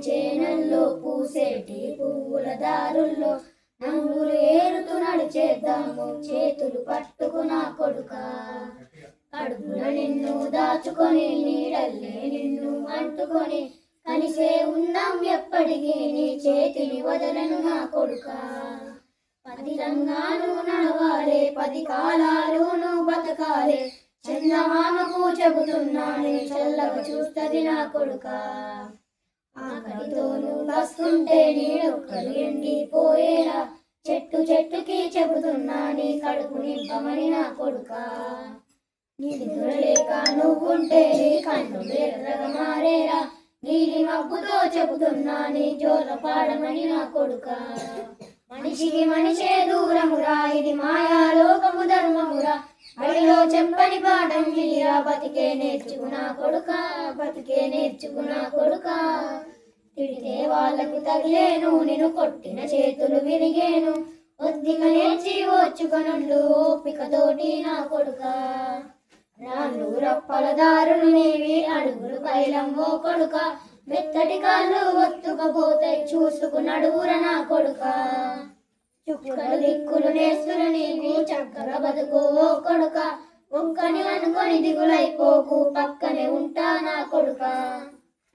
చేనల్లో పూసేటి పువ్వుల దారుల్లో నంగులు ఏరుతూ నడిచేద్దాము చేతులు పట్టుకున్నా కొడుకా. కడుపున నిన్ను దాచుకొని నీడల్లే నిన్ను అంటుకొని కలిసే ఉందాం ఎప్పటికీ నీ చేతిని వదలను నా కొడుకా. 10 రంగాలు నడవాలే 10 కాలాలు నువ్వు బతకాలే చందమామకు చెబుతున్నానే చల్లగా చూస్తది నా కొడుకా. ఆకలితో నువ్వు వస్తుంటే నీడొక్కలు ఎండిపోయేలా చెట్టు చెట్టుకి చెబుతున్నా నీ కడుపు నింపమని నా కొడుకా. నిద్రలేక నువ్వుంటే నీ కన్నులు ఎర్రగా మారేరా నీలి మబ్బుతో చెబుతున్నా నీ జోల పాడమని నా కొడుకా. మనిషికి మనిషే దూరమురా ఇది మాయాలోకము ధర్మమురా అడిలో చెప్పని పాఠం ఇదిరా బతికే నేర్చుకున్నా కొడుకా బతికే నేర్చుకున్నా కొడుకా. తిడితే వాళ్ళకు తగిలేను నిన్ను కొట్టిన చేతులు విరిగేను ఒద్దిక నేర్చి ఓర్చుకొనుండు ఓపికతోటి నా కొడుకా. రాళ్ళు రప్పల దారులు నీవి అడుగులు కైలమ్మో కొడుకా మెత్తటి కాళ్ళు ఒత్తుకపోతాయి చూసుకు నడువుర నా కొడుకా. చుక్కలు దిక్కులు నేస్తులు నీవి చక్కగా బతుకు ఓ కొడుకా ఒక్కని అనుకొని దిగులైపోకు పక్కనే ఉంటా నా కొడుకా.